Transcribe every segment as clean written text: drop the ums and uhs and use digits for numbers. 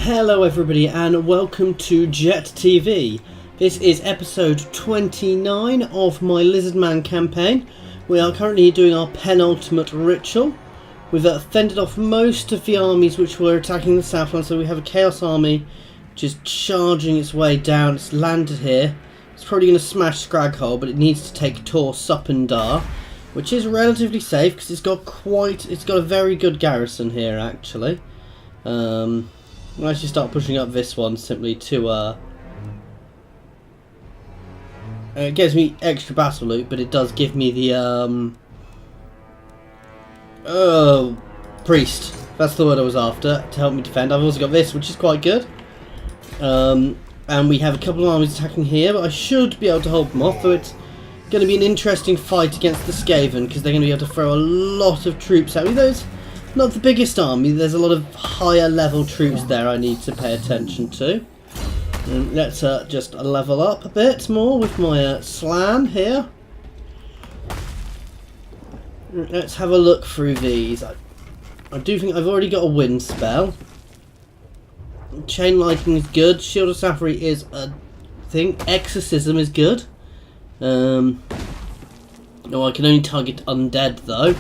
Hello everybody and welcome to Jet TV. This is episode 29 of my Lizardman campaign. We are currently doing our penultimate ritual. We've fended off most of the armies which were attacking the Southland, so we have a Chaos army just charging its way down. It's landed here. It's probably going to smash Scraghole, but it needs to take Tor Supendar, which is relatively safe because it's got a very good garrison here actually. I'll actually start pushing up this one simply to it gives me extra battle loot, but it does give me the priest. That's the word I was after, to help me defend. I've also got this, which is quite good. And we have a couple of armies attacking here, but I should be able to hold them off, though it's going to be an interesting fight against the Skaven, because they're going to be able to throw a lot of troops at me. Those not the biggest army, there's a lot of higher level troops there I need to pay attention to. And let's just level up a bit more with my slan here. Let's have a look through these. I do think I've already got a wind spell. Chain lightning is good. Shield of Sapphire is a thing. Exorcism is good. No, I can only target undead though.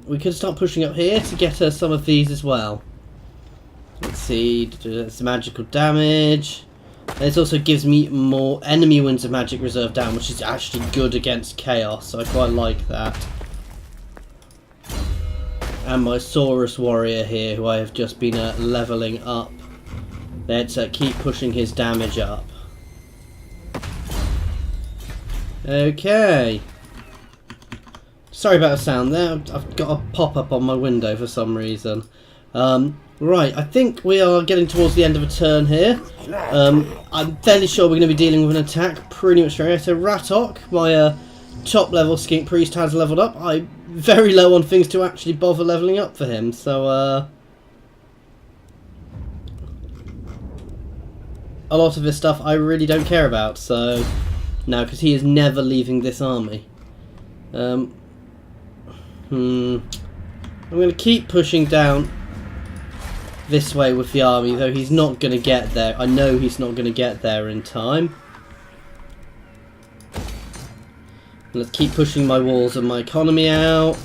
We could start pushing up here to get some of these as well. Let's see, it's magical damage. This also gives me more enemy winds of magic reserve down, which is actually good against chaos, so I quite like that. And my Saurus warrior here, who I have just been leveling up. Let's keep pushing his damage up. Okay. Sorry about the sound there, I've got a pop-up on my window for some reason. Right, I think we are getting towards the end of a turn here. I'm fairly sure we're going to be dealing with an attack pretty much straight away. So Ratok, my top level skink priest, has leveled up. I'm very low on things to actually bother leveling up for him, so a lot of this stuff I really don't care about, so no, because he is never leaving this army. I'm going to keep pushing down this way with the army, though he's not going to get there. I know he's not going to get there in time. Let's keep pushing my walls and my economy out.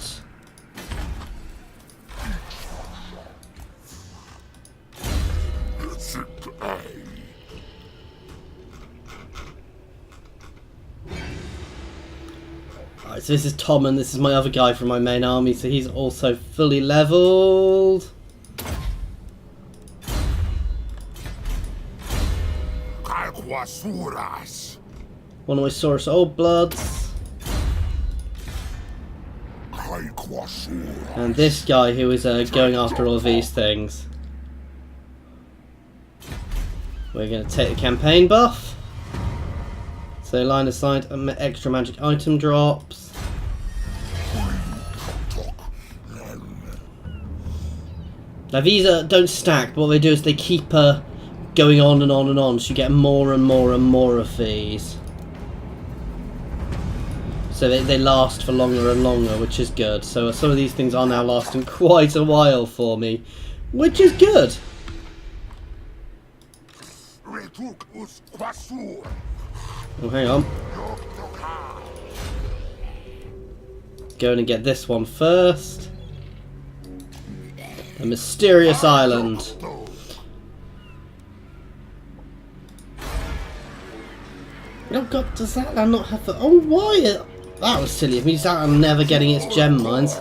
Alright, so this is Tom, and this is my other guy from my main army, so he's also fully leveled. One of my Saurus Old Bloods. And this guy who is going after all of these things. We're going to take the campaign buff. So line of sight, extra magic item drops. Now these don't stack, but what they do is they keep going on and on and on, so you get more and more and more of these. So they last for longer and longer, which is good. So some of these things are now lasting quite a while for me, which is good. Oh, hang on. Going to get this one first. A mysterious island. Oh god, does that not have the... Oh, why? That was silly of me. I'm never getting its gem mines.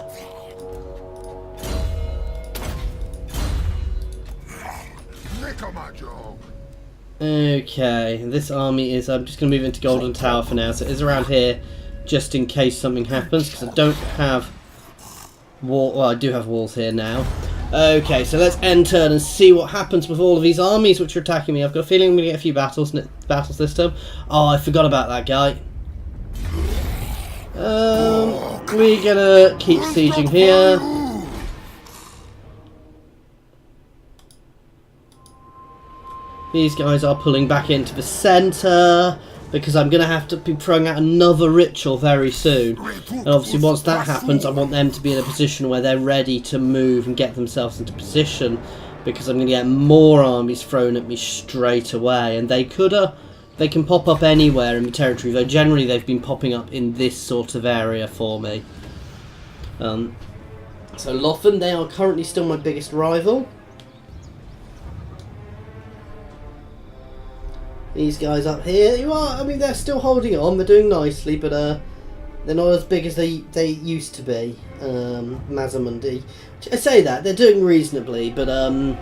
Okay, this army is... I'm just going to move into Golden Tower for now, so it is around here just in case something happens, because I don't have... Well, I do have walls here now. Okay, so let's end turn and see what happens with all of these armies which are attacking me. I've got a feeling I'm going to get a few battles this time. Oh, I forgot about that guy. We're going to keep sieging here. These guys are pulling back into the centre, because I'm going to have to be throwing out another ritual very soon. And obviously once that happens, I want them to be in a position where they're ready to move and get themselves into position, because I'm going to get more armies thrown at me straight away, and they can pop up anywhere in the territory, though generally they've been popping up in this sort of area for me. So Lothan, they are currently still my biggest rival. These guys up here, I mean, they're still holding on, they're doing nicely, but they're not as big as they used to be. Mazamundi. I say that, they're doing reasonably, but and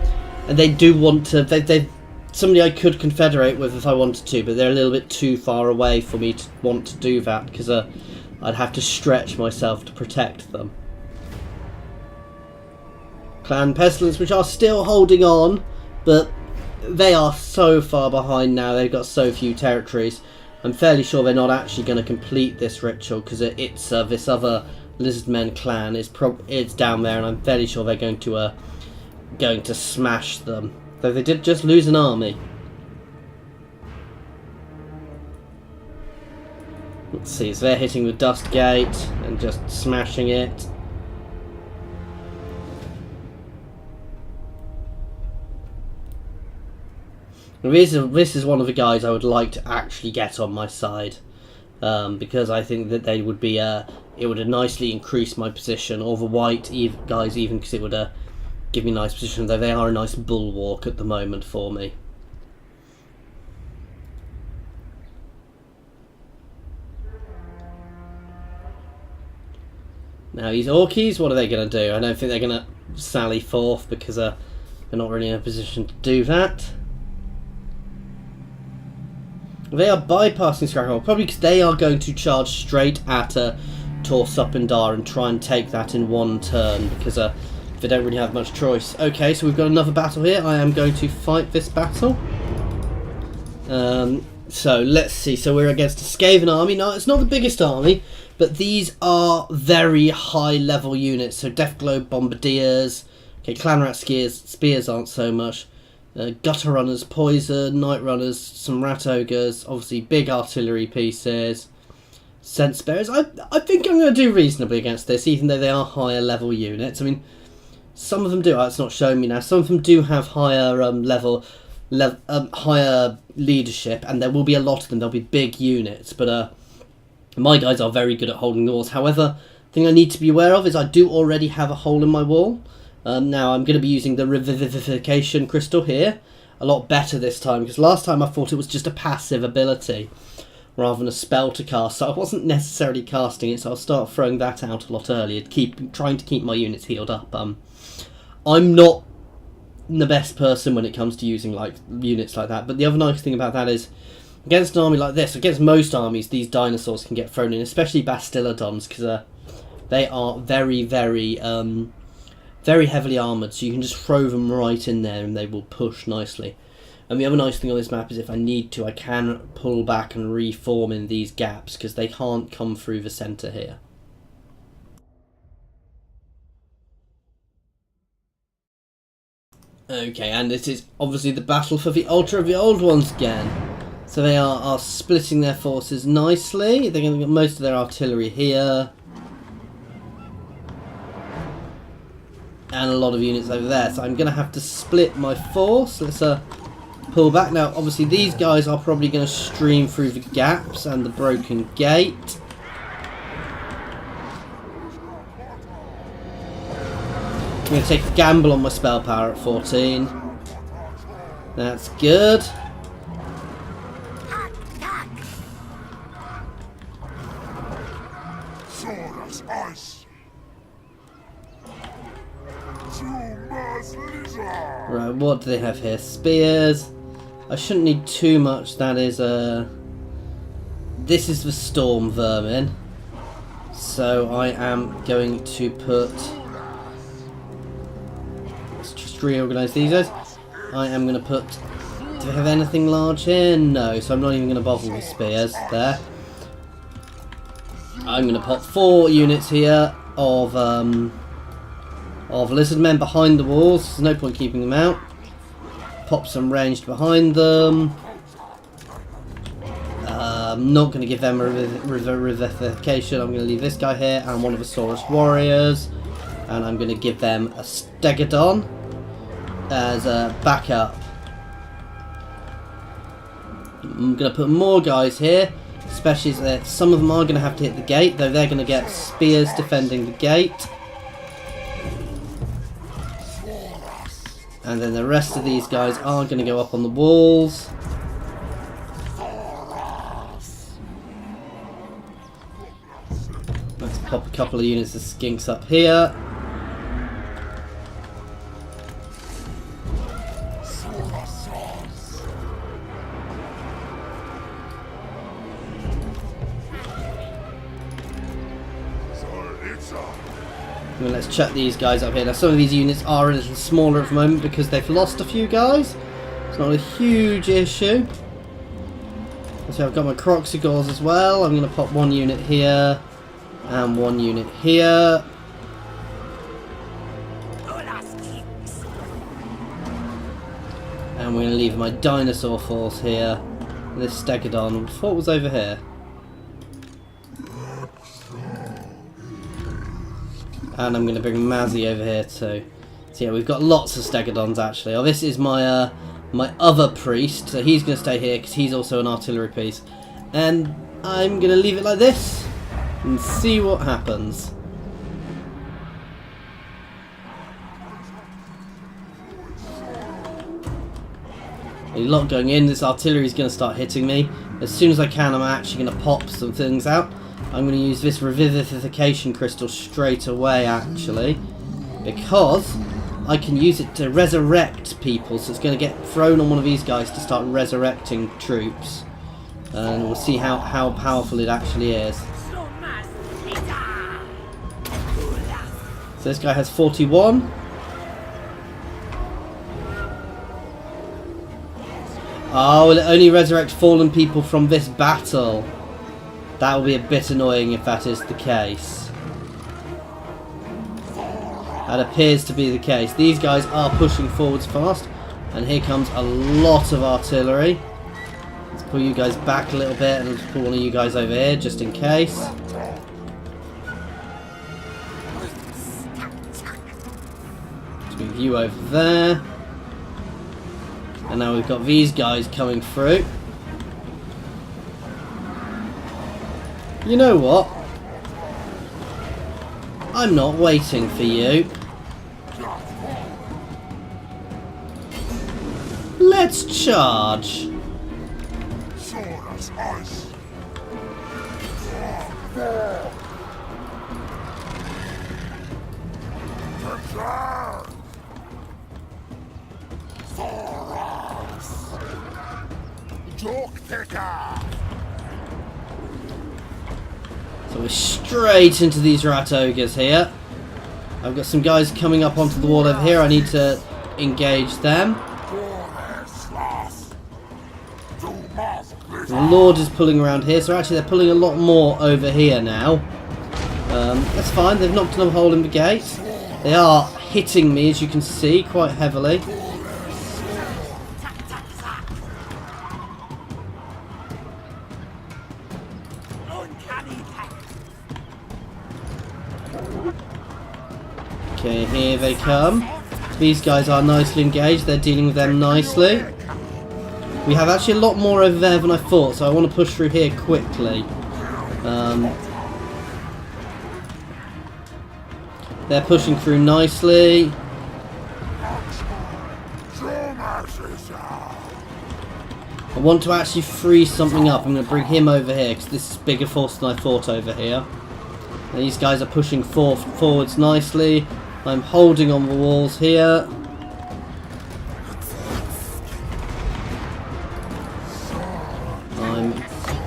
they do want to, they've somebody I could confederate with if I wanted to, but they're a little bit too far away for me to want to do that, because I'd have to stretch myself to protect them. Clan Pestilence, which are still holding on, but they are so far behind now, they've got so few territories. I'm fairly sure they're not actually going to complete this ritual, because it's this other Lizardmen clan is down there, and I'm fairly sure they're going to smash them. Though they did just lose an army. Let's see, so they're hitting the Dust Gate and just smashing it. This is one of the guys I would like to actually get on my side, because I think that they would be it would have nicely increased my position, or the white guys even, because it would give me a nice position, though they are a nice bulwark at the moment for me. Now these Orkies, what are they going to do? I don't think they're going to sally forth, because they're not really in a position to do that. They are bypassing Skrakar, probably because they are going to charge straight at Tor Supindar and try and take that in one turn, because they don't really have much choice. Okay, so we've got another battle here. I am going to fight this battle. So let's see. So we're against a Skaven army. Now, it's not the biggest army, but these are very high level units. So Death Globe Bombardiers. Okay, Clanrat Spears aren't so much. Gutter Runners, Poison, Night Runners, some Rat Ogres, obviously big artillery pieces, Sense Bearers. I think I'm going to do reasonably against this, even though they are higher level units. I mean, some of them do. It's not showing me now. Some of them do have higher higher leadership, and there will be a lot of them. There'll be big units, but my guys are very good at holding the walls. However, the thing I need to be aware of is I do already have a hole in my wall. Now I'm going to be using the Revivification Crystal here, a lot better this time, because last time I thought it was just a passive ability rather than a spell to cast, so I wasn't necessarily casting it, so I'll start throwing that out a lot earlier, trying to keep my units healed up. I'm not the best person when it comes to using units like that, but the other nice thing about that is, against an army like this, against most armies, these dinosaurs can get thrown in, especially Bastillodons, because they are very, very very heavily armoured, so you can just throw them right in there and they will push nicely. And the other nice thing on this map is if I need to, I can pull back and reform in these gaps, because they can't come through the centre here. Okay, and it is obviously the battle for the Ultra of the Old Ones again. So they are splitting their forces nicely. They're going to get most of their artillery here. And a lot of units over there, so I'm going to have to split my force. Let's pull back. Now, obviously, these guys are probably going to stream through the gaps and the broken gate. I'm going to take a gamble on my spell power at 14. That's good. Right, what do they have here? Spears. I shouldn't need too much. That is this is the Storm Vermin. So I am going to put... Let's just reorganise these guys. I am going to put... Do they have anything large here? No, so I'm not even going to bother with spears there. I'm going to put 4 units here of Lizardmen behind the walls. There's no point keeping them out. Pop some ranged behind them. I'm not going to give them a revivification. I'm going to leave this guy here and one of the Saurus Warriors. And I'm going to give them a Stegodon. as a backup. I'm going to put more guys here, especially as some of them are going to have to hit the gate, though they're going to get spears defending the gate. And then the rest of these guys are going to go up on the walls. Let's pop a couple of units of skinks up here. And let's chuck these guys up here. Now some of these units are a little smaller at the moment because they've lost a few guys. It's not a huge issue. So I've got my Kroq-Gars as well. I'm going to pop one unit here and one unit here. And we're going to leave my dinosaur force here. This Stegodon, I thought was over here. And I'm going to bring Mazzy over here too. So yeah, we've got lots of Stegodons actually. Oh, this is my my other priest, so he's going to stay here because he's also an artillery piece. And I'm going to leave it like this and see what happens. A lot going in. This artillery is going to start hitting me. As soon as I can, I'm actually going to pop some things out. I'm going to use this revivification crystal straight away, actually, because I can use it to resurrect people. So it's going to get thrown on one of these guys to start resurrecting troops, and we'll see how powerful it actually is. So this guy has 41. Oh, will it only resurrect fallen people from this battle? That will be a bit annoying if that is the case. That appears to be the case. These guys are pushing forwards fast, and here comes a lot of artillery. Let's pull you guys back a little bit, and let's pull one of you guys over here just in case. Let's move you over there. And now we've got these guys coming through. You know what? I'm not waiting for you. Let's charge. So we're straight into these rat ogres here. I've got some guys coming up onto the wall over here. I need to engage them. The Lord is pulling around here, so actually they're pulling a lot more over here now. That's fine, they've knocked another hole in the gate. They are hitting me, as you can see, quite heavily. Okay, here they come. These guys are nicely engaged, they're dealing with them nicely. We have actually a lot more over there than I thought, so I want to push through here quickly. They're pushing through nicely. I want to actually freeze something up. I'm going to bring him over here because this is bigger force than I thought over here. And these guys are pushing forwards nicely. I'm holding on the walls here.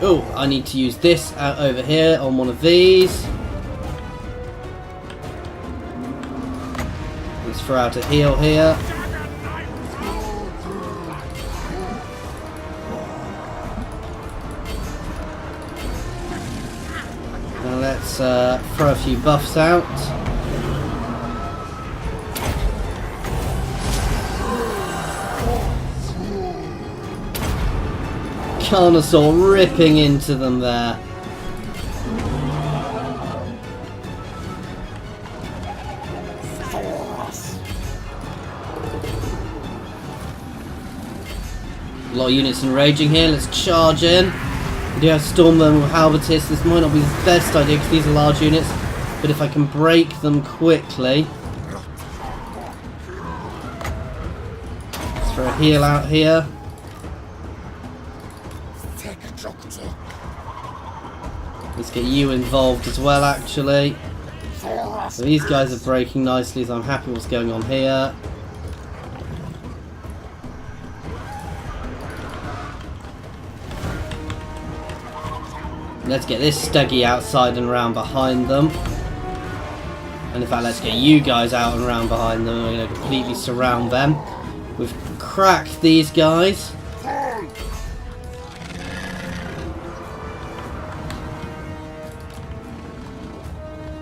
Oh, I need to use this out over here on one of these. Let's throw out a heal here. Now let's throw a few buffs out. Carnosaur ripping into them there. A lot of units enraging here. Let's charge in. We do have Stormvermin with Halbertis. This might not be the best idea because these are large units, but if I can break them quickly. Let's throw a heal out here. Let's get you involved as well, actually. So these guys are breaking nicely, so I'm happy with what's going on here. Let's get this Steggy outside and around behind them. And in fact, let's get you guys out and around behind them. We're going to completely surround them. We've cracked these guys.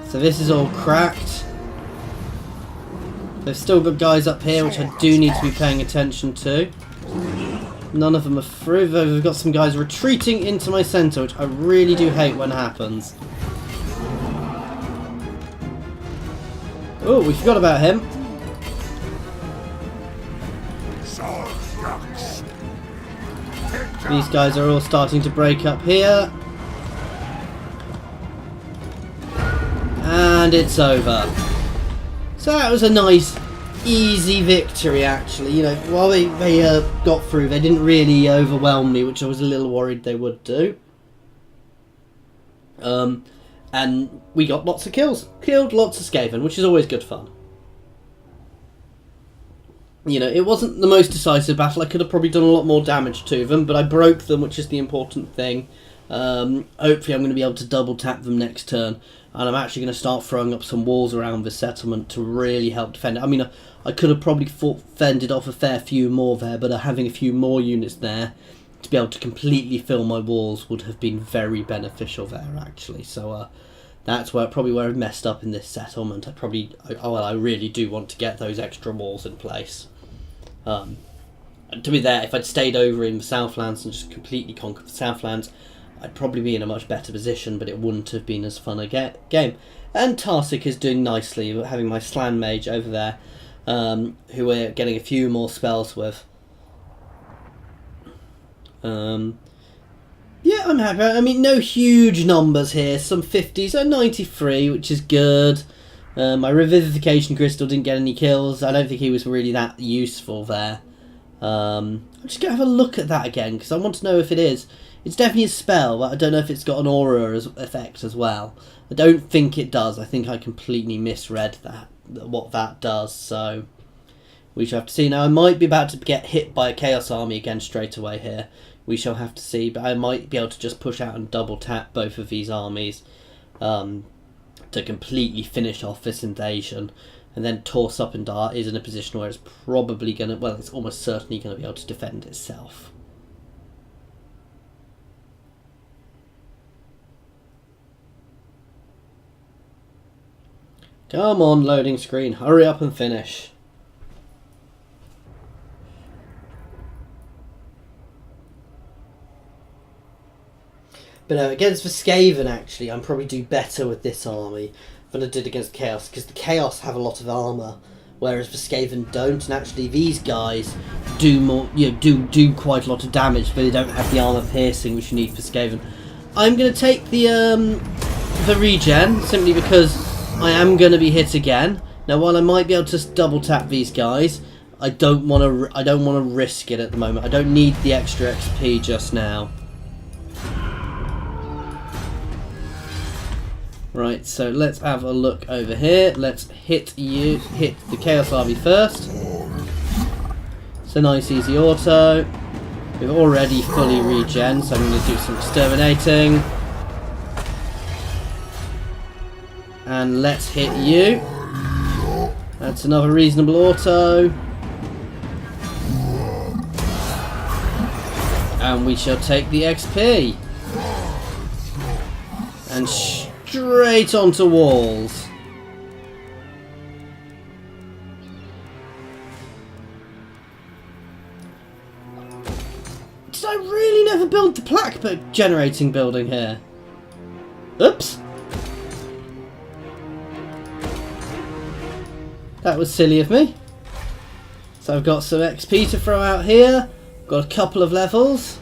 So this is all cracked. They've still got guys up here, which I do need to be paying attention to. None of them are through, though we've got some guys retreating into my centre, which I really do hate when happens. Oh, we forgot about him. These guys are all starting to break up here. And it's over. So that was a nice, easy victory, actually. You know, while they got through, they didn't really overwhelm me, which I was a little worried they would do. And we got lots of kills. Killed lots of Skaven, which is always good fun. You know, it wasn't the most decisive battle. I could have probably done a lot more damage to them, but I broke them, which is the important thing. Hopefully I'm going to be able to double tap them next turn. And I'm actually going to start throwing up some walls around this settlement to really help defend it. I mean, I could have probably fended off a fair few more there, but having a few more units there to be able to completely fill my walls would have been very beneficial there, actually. So that's probably where I've messed up in this settlement. I really do want to get those extra walls in place. To be there, if I'd stayed over in the Southlands and just completely conquered the Southlands, I'd probably be in a much better position, but it wouldn't have been as fun a game. And Tarsik is doing nicely, having my Slan Mage over there, who we're getting a few more spells with. Yeah, I'm happy. I mean, no huge numbers here. Some 50s, so 93, which is good. My Revivification Crystal didn't get any kills. I don't think he was really that useful there. I'm just going to have a look at that again, because I want to know if it is. It's definitely a spell, but I don't know if it's got an aura effect as well. I don't think it does. I think I completely misread what that does, so we shall have to see. Now, I might be about to get hit by a Chaos Army again straight away here. We shall have to see, but I might be able to just push out and double tap both of these armies to completely finish off this invasion. And then Torse Up and Dart is in a position where it's probably going to, well, it's almost certainly going to be able to defend itself. Come on, loading screen, hurry up and finish. But against the Skaven, actually, I'm probably do better with this army than I did against Chaos, because the Chaos have a lot of armour, whereas the Skaven don't. And actually, these guys do more, do quite a lot of damage, but they don't have the armour piercing which you need for Skaven. I'm going to take the regen simply because I am going to be hit again. Now, while I might be able to double tap these guys, I don't want to risk it at the moment. I don't need the extra XP just now. Right, so let's have a look over here. Let's hit the Chaos Army first. It's a nice easy auto. We've already fully regen, so I'm going to do some exterminating. And let's hit you. That's another reasonable auto. And we shall take the XP. And straight onto walls. Did I really never build the plaque generating building here? Oops. That was silly of me. So I've got some XP to throw out here. Got a couple of levels.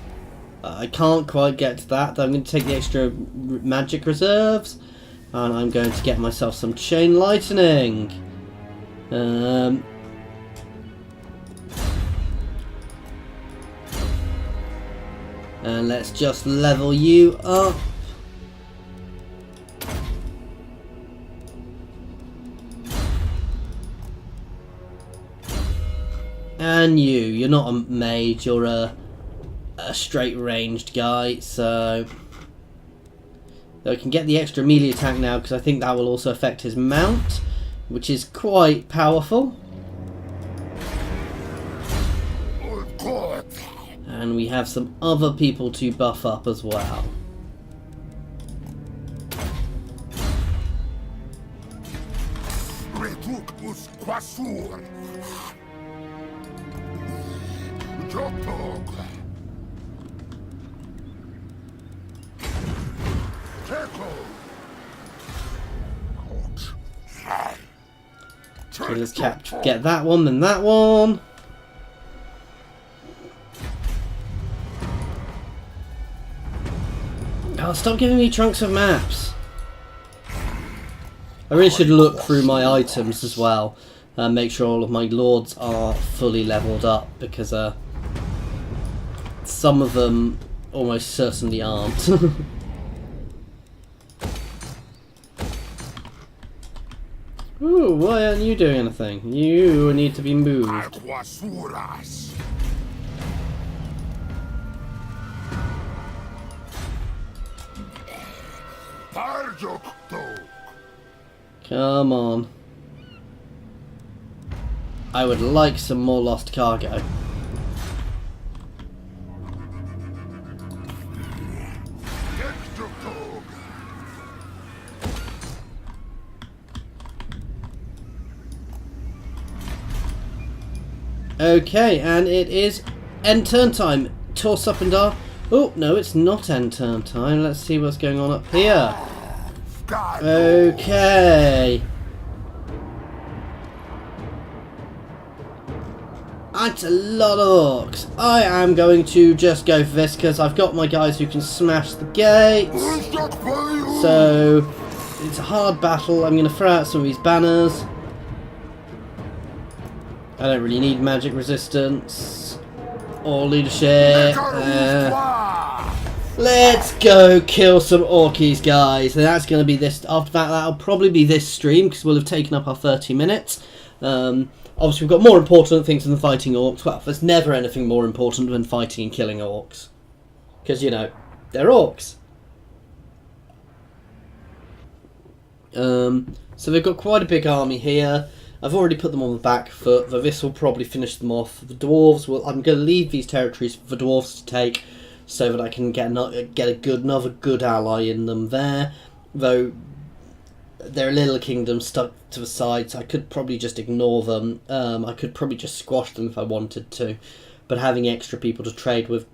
I can't quite get to that. I'm going to take the extra magic reserves. And I'm going to get myself some chain lightning. And let's just level you up. And you're not a mage, you're a straight ranged guy, so I can get the extra melee attack now because I think that will also affect his mount, which is quite powerful. And we have some other people to buff up as well. Okay, let's get that one, then that one. Oh, stop giving me trunks of maps. I really should look through my items as well and make sure all of my lords are fully leveled up, because some of them almost certainly aren't. Ooh, why aren't you doing anything? You need to be moved. Come on. I would like some more lost cargo. Okay, and it is end turn time. Toss up and down. Oh, no, it's not end turn time. Let's see what's going on up here. Okay. That's a lot of orcs. I am going to just go for this because I've got my guys who can smash the gates. So, it's a hard battle. I'm going to throw out some of these banners. I don't really need magic resistance or leadership. Let's go kill some orkies, guys. And that's going to be this. After that, that'll probably be this stream because we'll have taken up our 30 minutes. Obviously, we've got more important things than fighting orcs. Well, there's never anything more important than fighting and killing orcs. Because, you know, they're orcs. So they've got quite a big army here. I've already put them on the back foot. This will probably finish them off. The dwarves will. I'm going to leave these territories for the dwarves to take, so that I can get another good ally in them there. Though they're a little kingdom stuck to the side, so I could probably just ignore them. I could probably just squash them if I wanted to. But having extra people to trade with,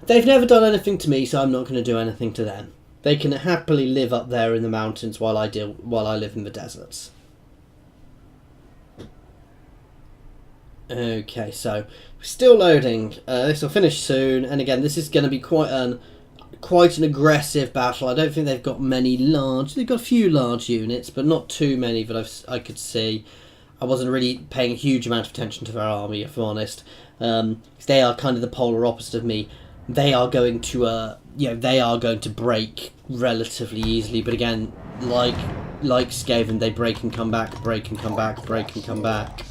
they've never done anything to me, so I'm not going to do anything to them. They can happily live up there in the mountains while I live in the deserts. Okay, so we're still loading. This will finish soon, and again, this is going to be quite an aggressive battle. I don't think they've got many large. They've got a few large units, but not too many that I could see. I wasn't really paying a huge amount of attention to their army, if I'm honest. They are kind of the polar opposite of me. They are going to, they are going to break relatively easily. But again, like Skaven, they break and come back, break and come back, break and come back.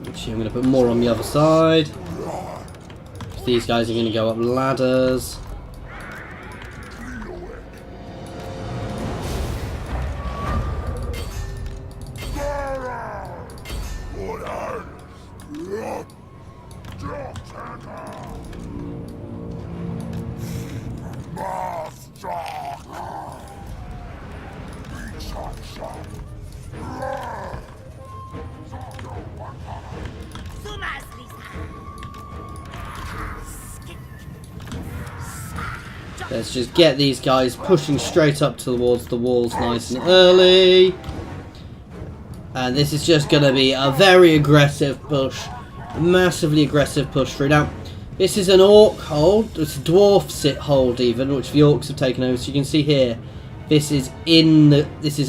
Actually, I'm going to put more on the other side. These guys are going to go up ladders. Let's just get these guys pushing straight up towards the walls nice and early. And this is just going to be a very aggressive push. A massively aggressive push through. Now, this is an orc hold. It's a dwarf sit hold even, which the orcs have taken over. So you can see here, this is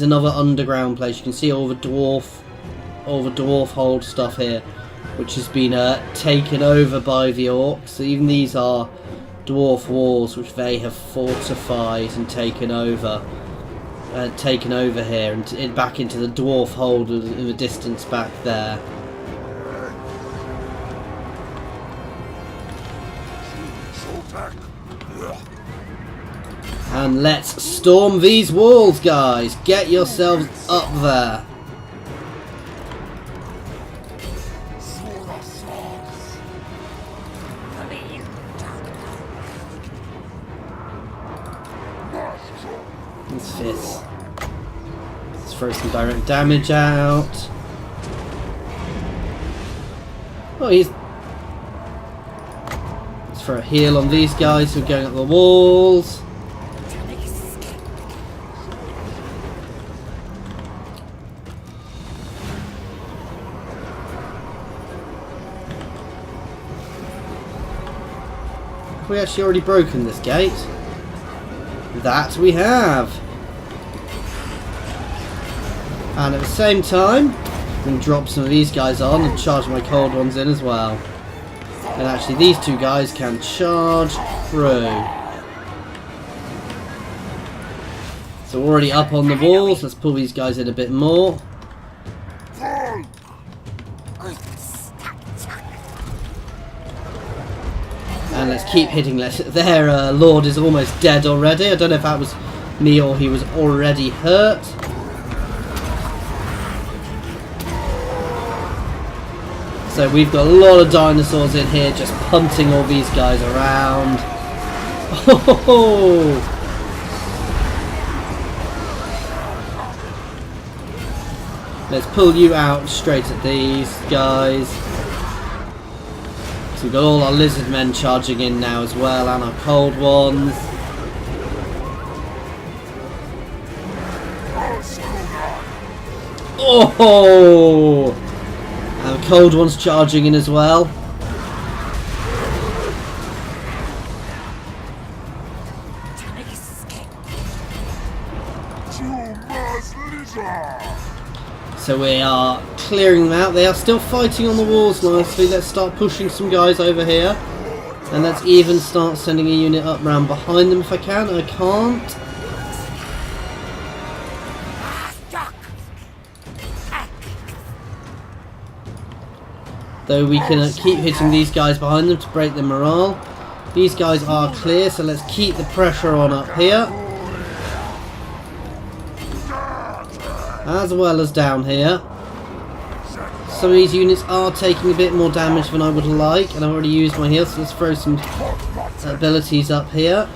another underground place. You can see all the dwarf hold stuff here, which has been taken over by the orcs. So even these are dwarf walls which they have fortified and taken over here and back into the dwarf hold in the distance back there. And let's storm these walls, guys. Get yourselves up there. What's this? Let's throw some direct damage out. Oh, let's throw a heal on these guys who are going up the walls. Have we actually already broken this gate? That we have. And at the same time, I'm going to drop some of these guys on and charge my cold ones in as well. And actually these two guys can charge through. So already up on the walls, let's pull these guys in a bit more. And let's keep hitting. Their lord is almost dead already. I don't know if that was me or he was already hurt. So we've got a lot of dinosaurs in here just punting all these guys around. Oh! Let's pull you out straight at these guys. So we've got all our Lizardmen charging in now as well, and our cold ones. Oh! And the cold ones charging in as well. So we are clearing them out. They are still fighting on the walls nicely. Let's start pushing some guys over here. And let's even start sending a unit up round behind them if I can. I can't. Though we can keep hitting these guys behind them to break the morale. These guys are clear, so let's keep the pressure on up here. As well as down here. Some of these units are taking a bit more damage than I would like, and I've already used my heal, so let's throw some abilities up here.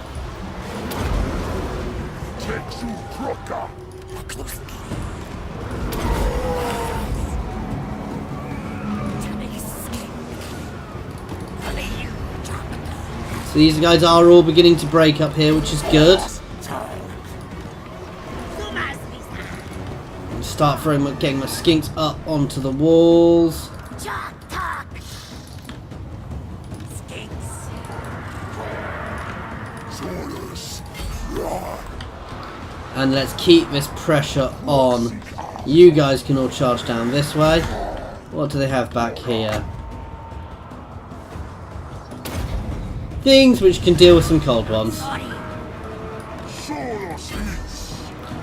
So these guys are all beginning to break up here, which is good. Start getting my skinks up onto the walls. And let's keep this pressure on. You guys can all charge down this way. What do they have back here? Things which can deal with some cold ones.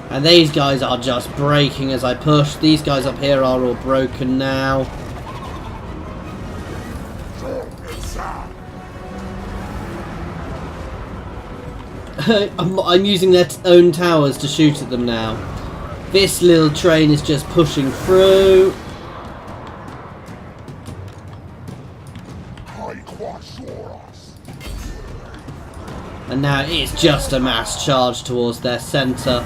And these guys are just breaking as I push. These guys up here are all broken now. I'm using their own towers to shoot at them now. This little train is just pushing through. And now it's just a mass charge towards their centre.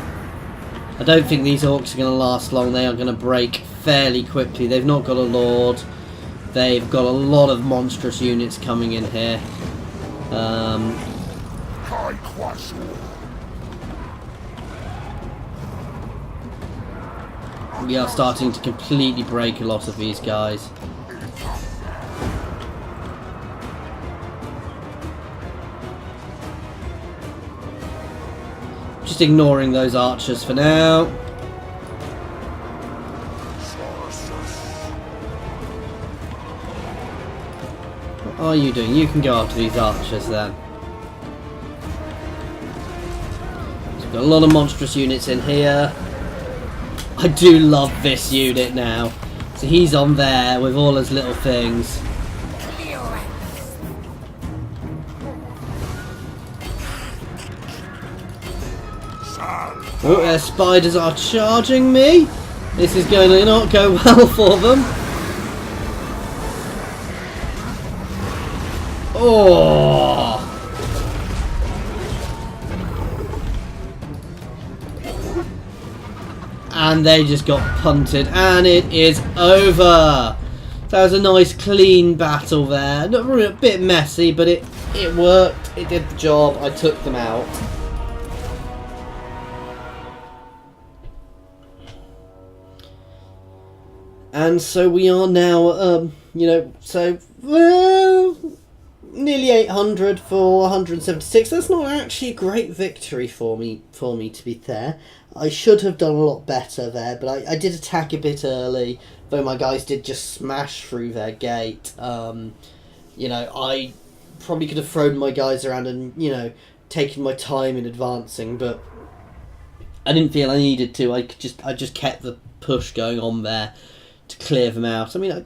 I don't think these orcs are going to last long. They are going to break fairly quickly. They've not got a lord. They've got a lot of monstrous units coming in here. We are starting to completely break a lot of these guys. Just ignoring those archers for now. What are you doing? You can go after these archers then. So we've got a lot of monstrous units in here. I do love this unit now. So he's on there with all his little things. Oh, their spiders are charging me. This is going to not go well for them. Oh! And they just got punted, and it is over. That was a nice clean battle there. Not really, a bit messy, but it worked. It did the job. I took them out. And so we are now, nearly 800 for 176. That's not actually a great victory for me, to be fair. I should have done a lot better there, but I did attack a bit early, though my guys did just smash through their gate. I probably could have thrown my guys around and, taken my time in advancing, but I didn't feel I needed to. I just kept the push going on there to clear them out. I mean, I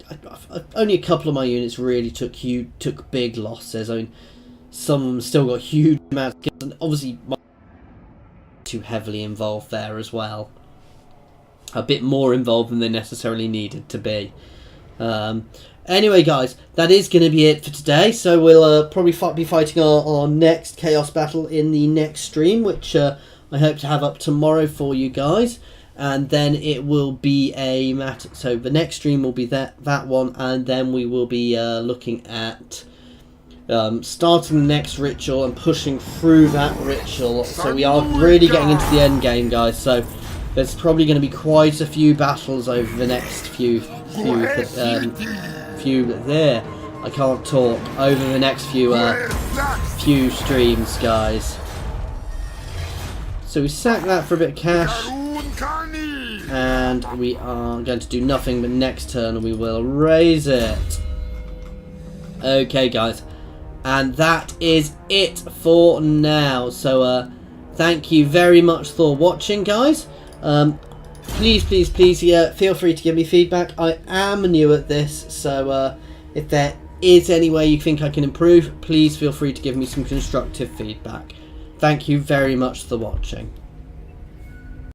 only a couple of my units really took big losses. I mean, some of them still got huge amounts of kills, and obviously too heavily involved there as well. A bit more involved than they necessarily needed to be. Anyway, guys, that is going to be it for today. So we'll probably be fighting our next Chaos battle in the next stream, which I hope to have up tomorrow for you guys. And then it will be a matter. So the next stream will be that one, and then we will be looking at starting the next ritual and pushing through that ritual. So we are really getting into the end game, guys. So there's probably going to be quite a few battles over the next few there. I can't talk over the next few streams, guys. So we sack that for a bit of cash. And we are going to do nothing, but next turn we will raise it. Okay, guys. And that is it for now. So, thank you very much for watching, guys. Please, feel free to give me feedback. I am new at this, so if there is any way you think I can improve, please feel free to give me some constructive feedback. Thank you very much for watching.